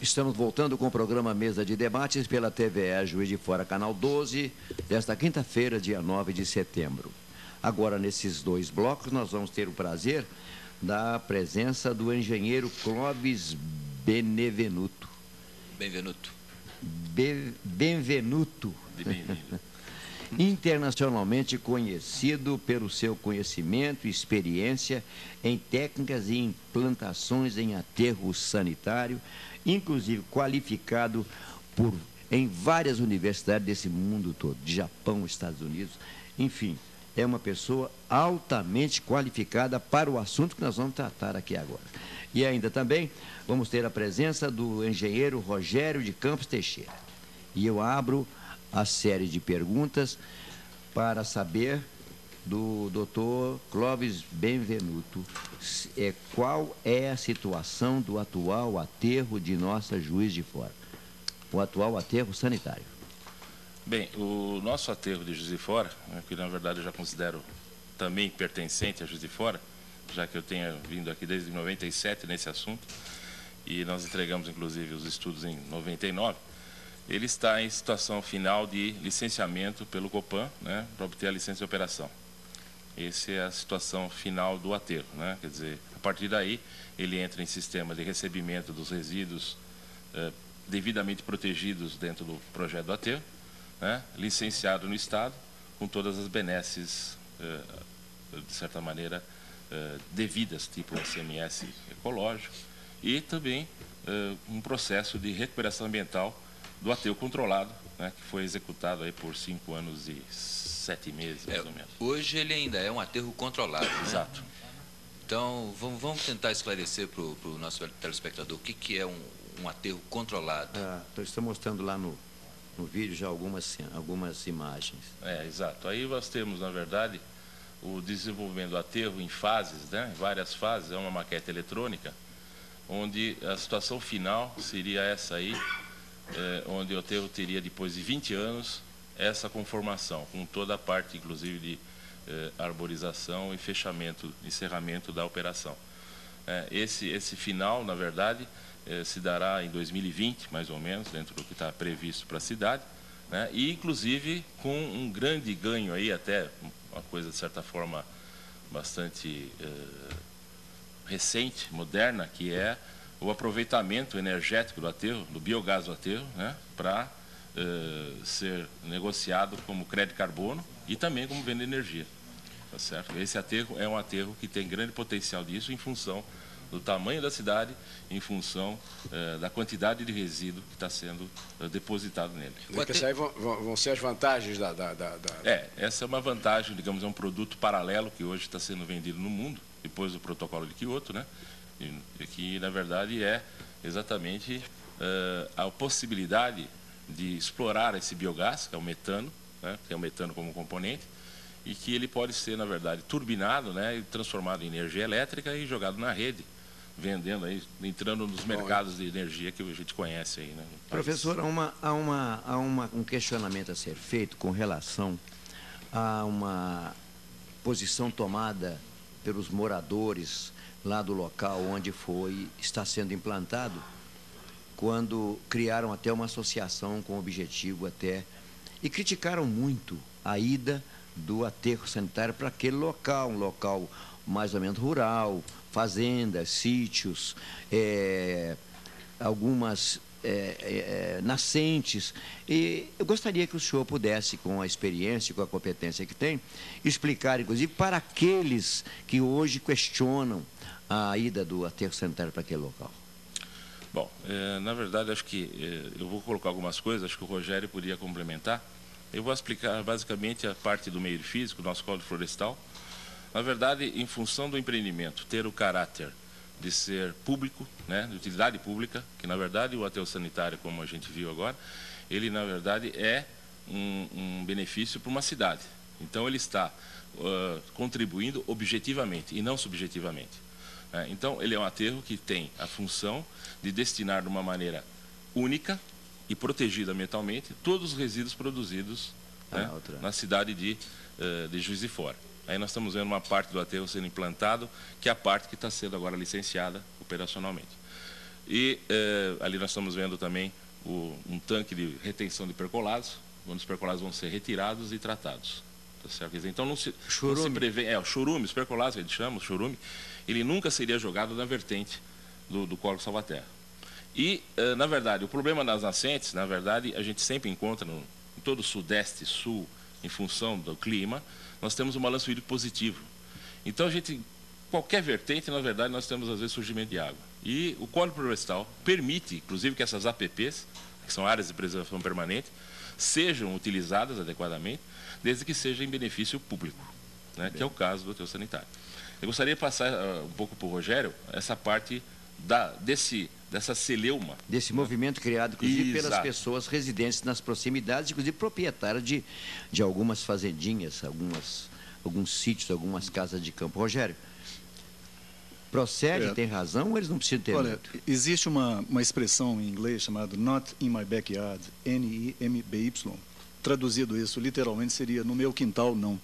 Estamos voltando com o programa Mesa de Debates pela TVE Juiz de Fora, canal 12, desta quinta-feira, dia 9 de setembro. Agora, nesses dois blocos, nós vamos ter o prazer da presença do engenheiro Clóvis Benvenuto. Benvenuto. Internacionalmente conhecido pelo seu conhecimento e experiência em técnicas e implantações em aterro sanitário, inclusive qualificado em várias universidades desse mundo todo, de Japão, Estados Unidos, enfim, é uma pessoa altamente qualificada para o assunto que nós vamos tratar aqui agora. E ainda também vamos ter a presença do engenheiro Rogério de Campos Teixeira. E eu abro a série de perguntas para saber do doutor Clóvis Benvenuto qual é a situação do atual aterro de nossa Juiz de Fora, o atual aterro sanitário. Bem, o nosso aterro de Juiz de Fora, que na verdade eu já considero também pertencente a Juiz de Fora, já que eu tenho vindo aqui desde 97 nesse assunto, e nós entregamos inclusive os estudos em 99, ele está em situação final de licenciamento pelo Copan, né, para obter a licença de operação. Essa é a situação final do aterro, né? Quer dizer, a partir daí ele entra em sistema de recebimento dos resíduos devidamente protegidos dentro do projeto do aterro, né, licenciado no Estado, com todas as benesses, de certa maneira, devidas, tipo o SMS ecológico, e também um processo de recuperação ambiental do aterro controlado, né, que foi executado aí por 5 anos e 7 meses, mais ou menos. Hoje ele ainda é um aterro controlado, né? Exato. Então, vamos tentar esclarecer para o nosso telespectador o que é um aterro controlado. Estou mostrando lá no vídeo já algumas imagens. Exato. Aí nós temos, na verdade, o desenvolvimento do aterro em fases, né, em várias fases, é uma maquete eletrônica, onde a situação final seria essa aí, onde o aterro teria, depois de 20 anos, essa conformação, com toda a parte, inclusive, de arborização e fechamento, encerramento da operação. Esse final, na verdade, se dará em 2020, mais ou menos, dentro do que está previsto para a cidade, né, e, inclusive, com um grande ganho aí, até uma coisa, de certa forma, bastante recente, moderna, que é o aproveitamento energético do aterro, do biogás do aterro, né, para ser negociado como crédito carbono e também como venda de energia. Tá certo? Esse aterro é um aterro que tem grande potencial disso em função do tamanho da cidade, em função da quantidade de resíduo que está sendo depositado nele. Essas aí vão ser as vantagens essa é uma vantagem, digamos, é um produto paralelo que hoje está sendo vendido no mundo, depois do protocolo de Kyoto, né? E que, na verdade, é exatamente a possibilidade de explorar esse biogás, que é o metano, né? Que é o metano como componente, e que ele pode ser, na verdade, turbinado, né, e transformado em energia elétrica e jogado na rede, vendendo aí, entrando nos mercados de energia que a gente conhece aí, né? Professor, há um questionamento a ser feito com relação a uma posição tomada pelos moradores lá do local onde está sendo implantado, quando criaram até uma associação com objetivo e criticaram muito a ida do aterro sanitário para aquele local, um local mais ou menos rural, fazendas, sítios, algumas nascentes. E eu gostaria que o senhor pudesse, com a experiência e com a competência que tem, explicar, inclusive, para aqueles que hoje questionam a ida do aterro sanitário para aquele local. Bom, na verdade, acho que eu vou colocar algumas coisas, acho que o Rogério poderia complementar. Eu vou explicar basicamente a parte do meio físico, do nosso Código Florestal. Na verdade, em função do empreendimento ter o caráter de ser público, né, de utilidade pública, que na verdade o aterro sanitário, como a gente viu agora, ele na verdade é um benefício para uma cidade. Então ele está contribuindo objetivamente e não subjetivamente. Então ele é um aterro que tem a função de destinar de uma maneira única e protegida ambientalmente todos os resíduos produzidos, né, na cidade de Juiz de Fora. Aí nós estamos vendo uma parte do aterro sendo implantado, que é a parte que está sendo agora licenciada operacionalmente. E ali nós estamos vendo também um tanque de retenção de percolados, onde os percolados vão ser retirados e tratados. Tá certo? Quer dizer, então não se prevê... o churume, os percolados que a gente chama, o churume, ele nunca seria jogado na vertente do Córrego Salvaterra. E, na verdade, o problema das nascentes, na verdade, a gente sempre encontra em todo o sudeste, sul, em função do clima, nós temos um balanço hídrico positivo. Então, qualquer vertente, na verdade, nós temos, às vezes, surgimento de água. E o Código Florestal permite, inclusive, que essas APPs, que são áreas de preservação permanente, sejam utilizadas adequadamente, desde que seja em benefício público, né, que é o caso do aterro sanitário. Eu gostaria de passar um pouco para o Rogério essa parte dessa celeuma. Desse movimento criado, inclusive, pelas pessoas residentes nas proximidades, inclusive proprietárias de algumas fazendinhas, alguns sítios, algumas casas de campo. Rogério, procede, tem razão, ou eles não precisam ter? Olha, existe uma expressão em inglês chamada not in my backyard, N-I-M-B-Y. Traduzido isso, literalmente, seria no meu quintal, não.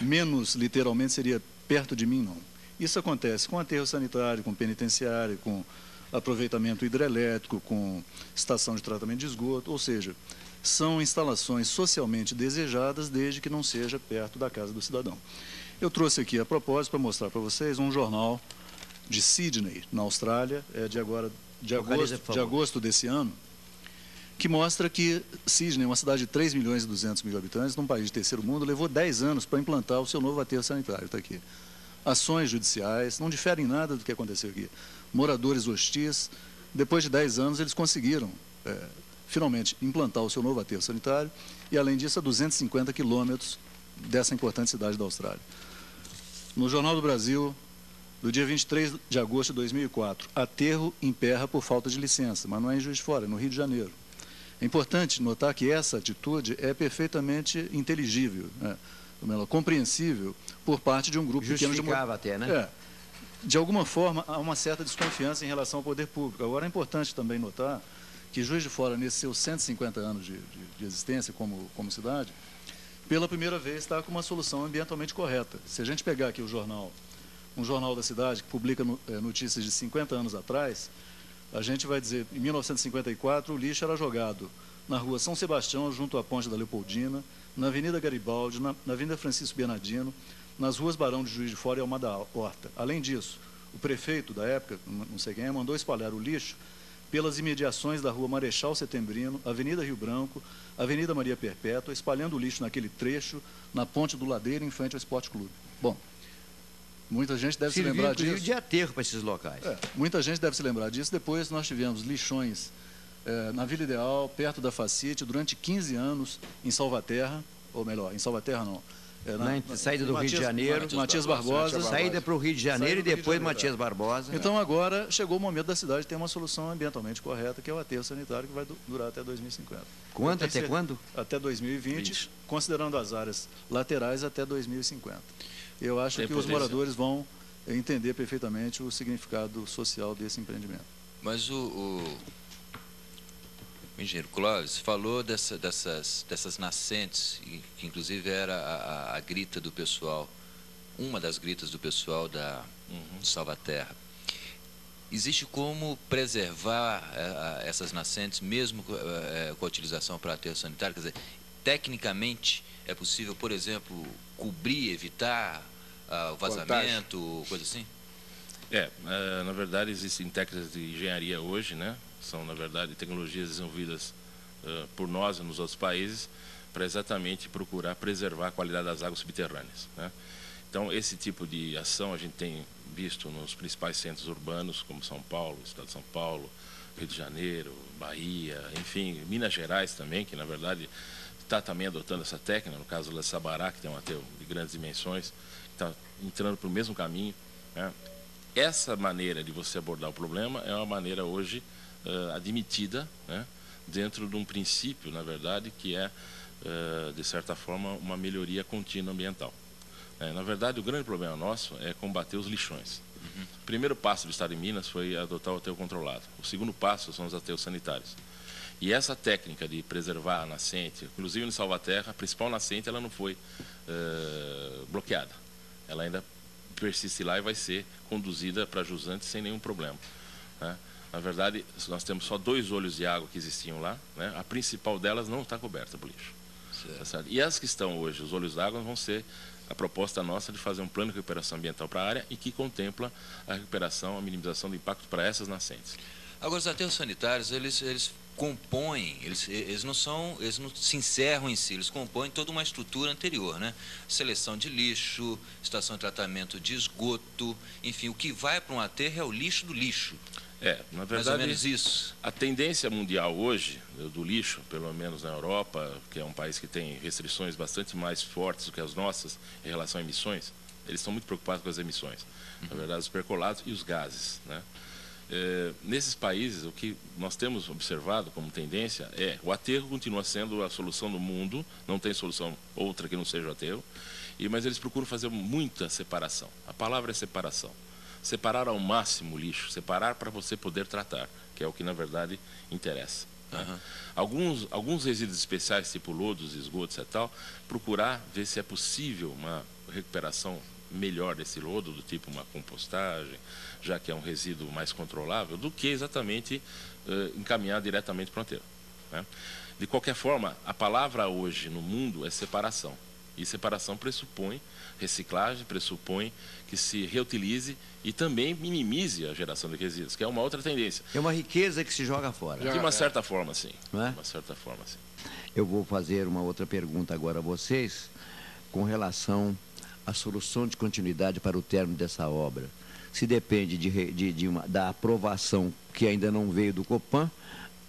Menos, literalmente, seria perto de mim, não. Isso acontece com aterro sanitário, com penitenciário, com aproveitamento hidrelétrico, com estação de tratamento de esgoto, ou seja, são instalações socialmente desejadas desde que não seja perto da casa do cidadão. Eu trouxe aqui, a propósito, para mostrar para vocês um jornal de Sydney, na Austrália, de agosto desse ano, que mostra que Sydney, uma cidade de 3 milhões e 200 mil habitantes, num país de terceiro mundo, levou 10 anos para implantar o seu novo aterro sanitário. Está aqui. Ações judiciais, não diferem nada do que aconteceu aqui. Moradores hostis, depois de 10 anos, eles conseguiram, finalmente, implantar o seu novo aterro sanitário, e, além disso, a 250 quilômetros dessa importante cidade da Austrália. No Jornal do Brasil, do dia 23 de agosto de 2004, aterro emperra por falta de licença, mas não é em Juiz de Fora, é no Rio de Janeiro. É importante notar que essa atitude é perfeitamente inteligível, compreensível por parte de um grupo pequeno de... Justificava até, né? De alguma forma, há uma certa desconfiança em relação ao poder público. Agora, é importante também notar que Juiz de Fora, nesses seus 150 anos de existência como cidade, pela primeira vez está com uma solução ambientalmente correta. Se a gente pegar aqui um jornal da cidade que publica notícias de 50 anos atrás, a gente vai dizer, em 1954, o lixo era jogado na rua São Sebastião, junto à ponte da Leopoldina, na Avenida Garibaldi, na Avenida Francisco Bernardino, nas ruas Barão de Juiz de Fora e Almada Horta. Além disso, o prefeito da época, não sei quem é, mandou espalhar o lixo pelas imediações da rua Marechal Setembrino, Avenida Rio Branco, Avenida Maria Perpétua, espalhando o lixo naquele trecho, na ponte do Ladeiro, em frente ao Esporte Clube. Bom, muita gente deve se lembrar disso. De aterro para esses locais. Muita gente deve se lembrar disso. Depois nós tivemos lixões na Vila Ideal, perto da Facite, durante 15 anos em Salvaterra, ou melhor, em Salvaterra não. Na saída do Rio de Janeiro, Matias Barbosa. Saída para o Rio de Janeiro e depois Matias Barbosa. Então agora chegou o momento da cidade ter uma solução ambientalmente correta, que é o aterro sanitário, que vai durar até 2050. Quanto? Até quando? Até 2020, considerando as áreas laterais até 2050. Eu acho que os moradores vão entender perfeitamente o significado social desse empreendimento. Mas o engenheiro Clóvis falou dessas nascentes, que inclusive era a grita do pessoal, uma das gritas do pessoal da Salvaterra. Existe como preservar essas nascentes, mesmo com a utilização para aterro sanitário? Quer dizer, tecnicamente é possível, por exemplo, cobrir, evitar o vazamento, coisa assim? Na verdade, existem técnicas de engenharia hoje, né? São, na verdade, tecnologias desenvolvidas por nós e nos outros países para exatamente procurar preservar a qualidade das águas subterrâneas, né? Então, esse tipo de ação a gente tem visto nos principais centros urbanos, como São Paulo, Estado de São Paulo, Rio de Janeiro, Bahia, enfim, Minas Gerais também, que, na verdade, está também adotando essa técnica, no caso da Sabará, que tem um aterro de grandes dimensões, está entrando para o mesmo caminho, né? Essa maneira de você abordar o problema é uma maneira hoje admitida, né, dentro de um princípio, na verdade, que é, de certa forma, uma melhoria contínua ambiental. Na verdade, o grande problema nosso é combater os lixões. O primeiro passo do Estado de Minas foi adotar o aterro controlado. O segundo passo são os aterros sanitários. E essa técnica de preservar a nascente, inclusive em Salvaterra, a principal nascente, ela não foi bloqueada. Ela ainda persiste lá e vai ser conduzida para jusante sem nenhum problema, né? Na verdade, nós temos só 2 olhos de água que existiam lá, né? A principal delas não está coberta por lixo. Tá certo? E as que estão hoje, os olhos d'água, vão ser a proposta nossa de fazer um plano de recuperação ambiental para a área e que contempla a recuperação, a minimização do impacto para essas nascentes. Agora, os aterros sanitários, eles compõem, eles não se encerram em si, eles compõem toda uma estrutura anterior, né? Seleção de lixo, estação de tratamento de esgoto, enfim, o que vai para um aterro é o lixo do lixo. Na verdade, mais ou menos isso. A tendência mundial hoje do lixo, pelo menos na Europa, que é um país que tem restrições bastante mais fortes do que as nossas em relação a emissões, eles estão muito preocupados com as emissões. Na verdade, os percolados e os gases, né? Nesses países, o que nós temos observado como tendência o aterro continua sendo a solução do mundo, não tem solução outra que não seja o aterro, mas eles procuram fazer muita separação. A palavra é separação. Separar ao máximo o lixo, separar para você poder tratar, que é o que na verdade interessa. Né? Alguns resíduos especiais, tipo lodos, esgotos e tal, procurar ver se é possível uma recuperação melhor desse lodo, do tipo uma compostagem, já que é um resíduo mais controlável, do que exatamente encaminhar diretamente para o aterro. Né? De qualquer forma, a palavra hoje no mundo é separação. E separação pressupõe reciclagem, pressupõe que se reutilize e também minimize a geração de resíduos, que é uma outra tendência. É uma riqueza que se joga fora. De uma certa forma, sim. Não é? De uma certa forma, sim. Eu vou fazer uma outra pergunta agora a vocês, com relação à solução de continuidade para o término dessa obra. Se depende da aprovação que ainda não veio do Copan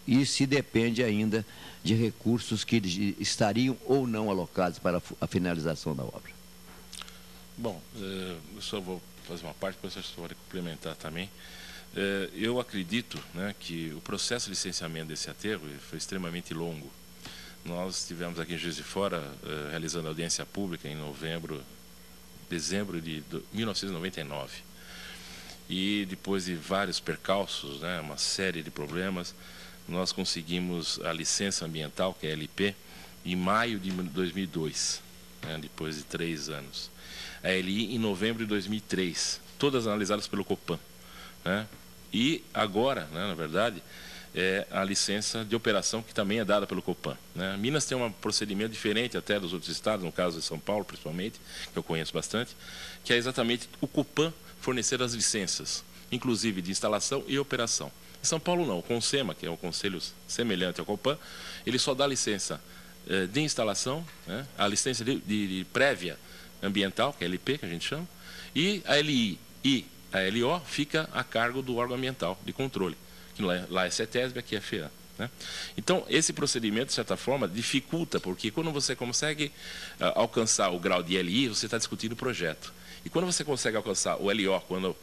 e se depende ainda de recursos que estariam ou não alocados para a finalização da obra. Bom, eu só vou fazer uma parte, depois vocês podem complementar também. Eu acredito, né, que o processo de licenciamento desse aterro foi extremamente longo. Nós estivemos aqui em Juiz de Fora realizando audiência pública em dezembro de 1999. E depois de vários percalços, né, uma série de problemas, nós conseguimos a licença ambiental, que é a LP, em maio de 2002, né, depois de 3 anos. A LI em novembro de 2003, todas analisadas pelo Copan. Né? E agora, né, na verdade, é a licença de operação que também é dada pelo Copan. Né? Minas tem um procedimento diferente até dos outros estados, no caso de São Paulo principalmente, que eu conheço bastante, que é exatamente o Copan fornecer as licenças, inclusive de instalação e operação. Em São Paulo não, o CONSEMA, que é um conselho semelhante ao Copan, ele só dá licença de instalação, né? A licença de prévia ambiental, que é a LP, que a gente chama, e a LI e a LO fica a cargo do órgão ambiental de controle, que lá é CETESB, aqui é FEAM. Né? Então, esse procedimento, de certa forma, dificulta, porque quando você consegue alcançar o grau de LI, você está discutindo o projeto. E quando você consegue alcançar o LO, quando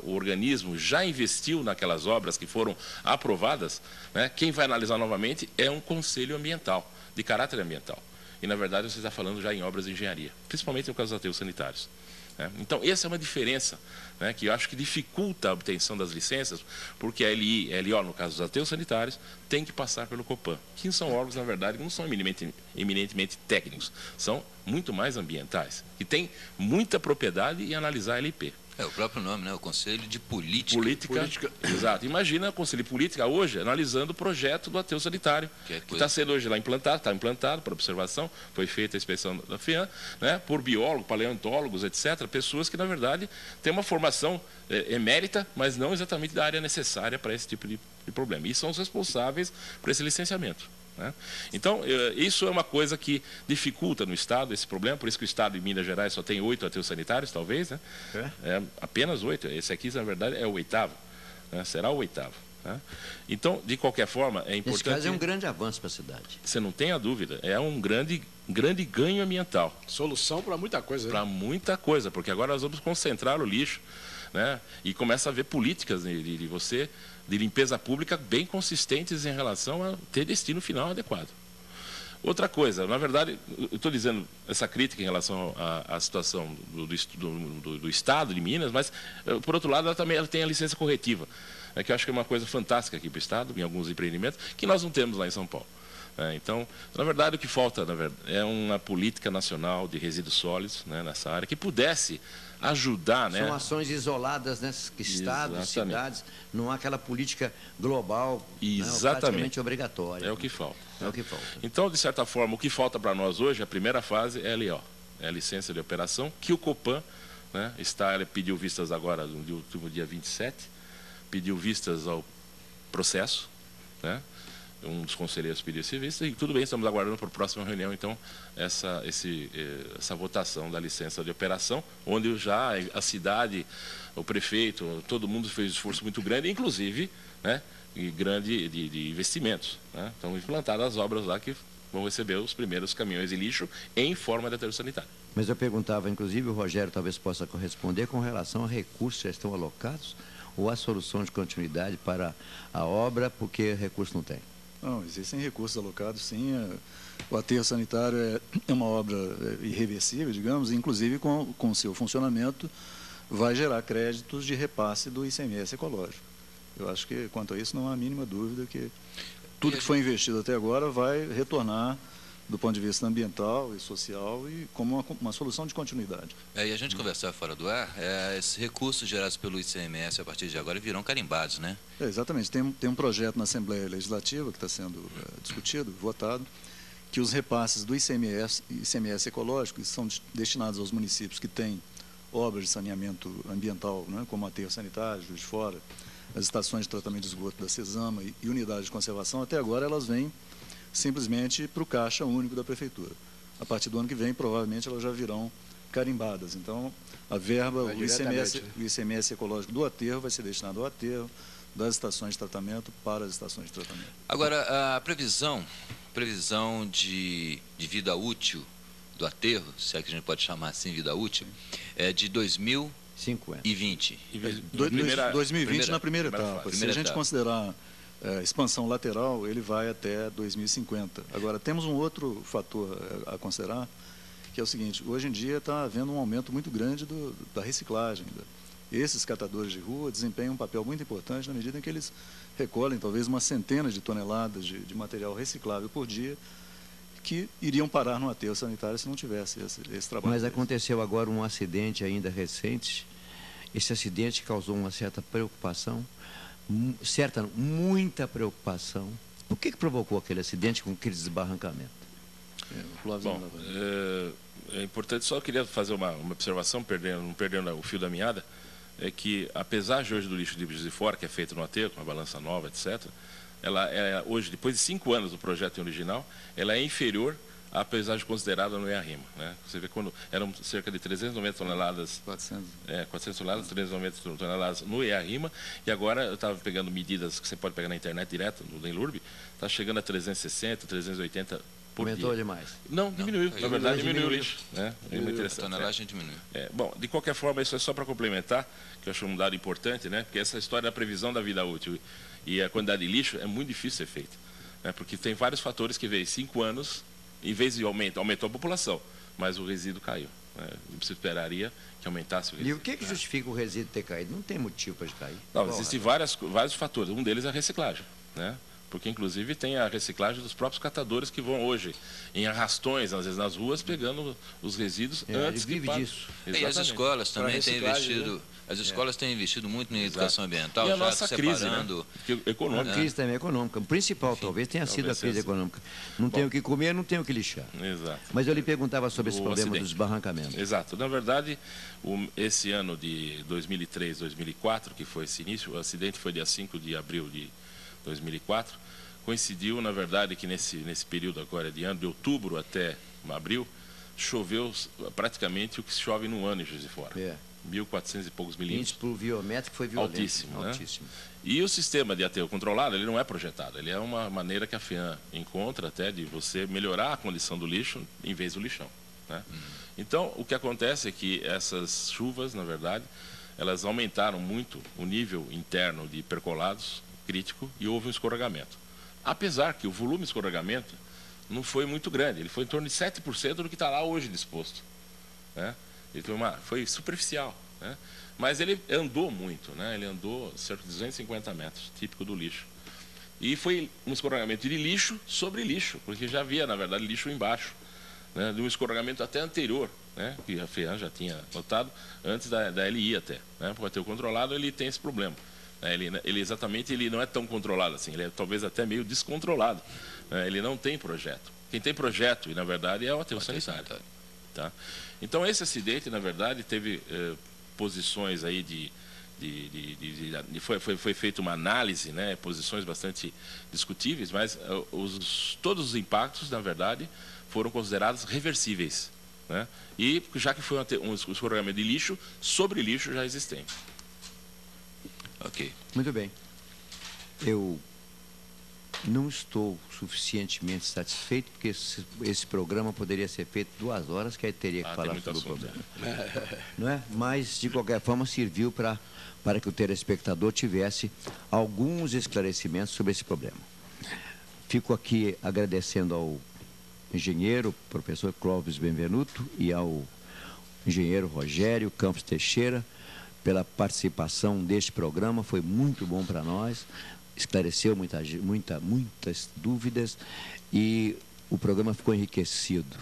o organismo já investiu naquelas obras que foram aprovadas, né, quem vai analisar novamente é um conselho ambiental, de caráter ambiental. E, na verdade, você está falando já em obras de engenharia, principalmente no caso dos aterros sanitários. Né? Então, essa é uma diferença, né, que eu acho que dificulta a obtenção das licenças, porque a LI e a LO, no caso dos aterros sanitários, tem que passar pelo Copan, que são órgãos, na verdade, que não são eminentemente técnicos, são muito mais ambientais, que têm muita propriedade em analisar a LP. É o próprio nome, né? O Conselho de Política. Política. Exato. Imagina o Conselho de Política hoje analisando o projeto do aterro sanitário, que está sendo hoje lá implantado, está implantado para observação, foi feita a inspeção da FEAM, né, por biólogos, paleontólogos, etc., pessoas que, na verdade, têm uma formação emérita, mas não exatamente da área necessária para esse tipo de problema. E são os responsáveis por esse licenciamento. Né? Então, isso é uma coisa que dificulta no Estado esse problema, por isso que o Estado de Minas Gerais só tem 8 aterros sanitários, talvez, né? Apenas 8, esse aqui, na verdade, é o 8º, né? Será o 8º. Né? Então, de qualquer forma, é importante... Nesse caso é um grande avanço para a cidade. Você não tem a dúvida, é um grande ganho ambiental. Solução para muita coisa. Para muita coisa, porque agora nós vamos concentrar o lixo, né? E começa a haver políticas de limpeza pública bem consistentes em relação a ter destino final adequado. Outra coisa, na verdade, eu estou dizendo essa crítica em relação à situação do Estado de Minas, mas, por outro lado, ela tem a licença corretiva, que eu acho que é uma coisa fantástica aqui para o Estado, em alguns empreendimentos, que nós não temos lá em São Paulo. Então, na verdade, o que falta é uma política nacional de resíduos sólidos, né, nessa área, que pudesse ajudar, né? São ações isoladas, né? Estados, cidades, não há aquela política global, praticamente obrigatória. É o que falta. É o que falta. Então, de certa forma, o que falta para nós hoje, a primeira fase é a LO, é a licença de operação, que o Copan, né, ele pediu vistas agora no último dia 27, pediu vistas ao processo, né? Um dos conselheiros pediu esse visto, e tudo bem, estamos aguardando para a próxima reunião, então, essa votação da licença de operação, onde já a cidade, o prefeito, todo mundo fez um esforço muito grande, inclusive, né, grande de investimentos, né? Estão implantadas as obras lá que vão receber os primeiros caminhões de lixo em forma de aterro sanitário. Mas eu perguntava, inclusive, o Rogério talvez possa corresponder com relação a recursos que já estão alocados ou a solução de continuidade para a obra, porque recurso não tem. Não, existem recursos alocados, sim. O aterro sanitário é uma obra irreversível, digamos, inclusive com seu funcionamento vai gerar créditos de repasse do ICMS ecológico. Eu acho que, quanto a isso, não há a mínima dúvida que tudo que foi investido até agora vai retornar do ponto de vista ambiental e social e como uma solução de continuidade. E a gente conversar fora do ar, esses recursos gerados pelo ICMS a partir de agora virão carimbados, né? Exatamente. Tem um projeto na Assembleia Legislativa que está sendo discutido, votado, que os repasses do ICMS ecológico que são destinados aos municípios que têm obras de saneamento ambiental, né, como aterro sanitário, Juiz de Fora, as estações de tratamento de esgoto da Cesama e unidades de conservação, até agora elas vêm simplesmente para o caixa único da Prefeitura. A partir do ano que vem, provavelmente, elas já virão carimbadas. Então, a verba, o ICMS ecológico do aterro vai ser destinado ao aterro, das estações de tratamento para as estações de tratamento. Agora, a previsão de vida útil do aterro, se é que a gente pode chamar assim, vida útil, é de 2020. 2020 na primeira etapa. Se a gente considerar expansão lateral, ele vai até 2050. Agora, temos um outro fator a considerar, que é o seguinte: hoje em dia está havendo um aumento muito grande da reciclagem. Esses catadores de rua desempenham um papel muito importante na medida em que eles recolhem talvez umas centenas de toneladas de material reciclável por dia, que iriam parar no aterro sanitário se não tivesse esse trabalho. Mas aconteceu agora um acidente ainda recente. Esse acidente causou uma certa preocupação, muita preocupação. O que provocou aquele acidente com aquele desbarrancamento? Bom, é importante, só queria fazer uma observação, não perdendo o fio da meada, é que apesar de hoje do lixo de Juiz de Fora, que é feito no aterro, com a balança nova, etc., ela hoje, depois de 5 anos do projeto original, ela é inferior à pesagem considerada no EARIMA, né? Você vê quando eram cerca de 390 toneladas, 400 toneladas, 390 toneladas no EARIMA, e agora eu estava pegando medidas que você pode pegar na internet direto, no DENLURB, está chegando a 360, 380 por Aumentou dia. demais. Não, diminuiu. Na verdade, diminuiu o lixo. Né? A tonelagem diminui. Bom, de qualquer forma, isso é só para complementar, que eu acho um dado importante, né? Porque essa história da previsão da vida útil e a quantidade de lixo é muito difícil ser feita. Né? Porque tem vários fatores que veem 5 anos, em vez de aumentou a população, mas o resíduo caiu. Né? Você esperaria que aumentasse o resíduo. E o que justifica o resíduo ter caído? Não tem motivo para cair. Não, existem vários fatores. Um deles é a reciclagem, né? Porque, inclusive, tem a reciclagem dos próprios catadores que vão hoje em arrastões, às vezes nas ruas, pegando os resíduos antes vive disso. E as escolas também têm investido, as escolas têm investido muito na educação ambiental, e a já nossa separando... crise, né? Econômica. A crise também econômica. O principal, talvez, tenha sido a crise econômica. Não tem o que comer, não tem o que lixar. Exato. Mas eu lhe perguntava sobre esse problema dos desbarrancamentos. Exato. Na verdade, esse ano de 2003, 2004, que foi esse início, o acidente foi dia 5 de abril de 2004, coincidiu, na verdade, que nesse período agora de ano, de outubro até abril, choveu praticamente o que chove num ano em Juiz de Fora. 1.400 e poucos milímetros. O índice pluviométrico foi violento. Altíssimo, né? Altíssimo. E o sistema de aterro controlado, ele não é projetado. Ele é uma maneira que a FEAM encontra até de você melhorar a condição do lixo em vez do lixão. Né? Então, o que acontece é que essas chuvas, na verdade, elas aumentaram muito o nível interno de percolados crítico e houve um escorregamento. Apesar que o volume de escorregamento não foi muito grande, ele foi em torno de 7% do que está lá hoje disposto. Né? Ele foi superficial, né? Mas ele andou muito, né? Ele andou cerca de 250 metros, típico do lixo. E foi um escorregamento de lixo sobre lixo, porque já havia, na verdade, lixo embaixo né, de um escorregamento até anterior, né, que a FEAM já tinha notado, antes da LI até. Né, porque o aterro controlado ele tem esse problema. Ele exatamente ele não é tão controlado assim, ele é talvez até meio descontrolado. Né, ele não tem projeto. Quem tem projeto, e na verdade, é o aterro sanitário. Tá? Então, esse acidente, na verdade, teve posições aí foi feita uma análise, né, posições bastante discutíveis, mas todos os impactos, na verdade, foram considerados reversíveis. Né? E já que foi um escorregamento de lixo sobre lixo já existente. Ok. Muito bem. Eu não estou suficientemente satisfeito, porque esse programa poderia ser feito 2 horas, que aí teria que falar sobre o problema. Não é? Mas, de qualquer forma, serviu para que o telespectador tivesse alguns esclarecimentos sobre esse problema. Fico aqui agradecendo ao engenheiro, professor Clóvis Benvenuto, e ao engenheiro Rogério Campos Teixeira, pela participação deste programa. Foi muito bom para nós, esclareceu muitas dúvidas e o programa ficou enriquecido.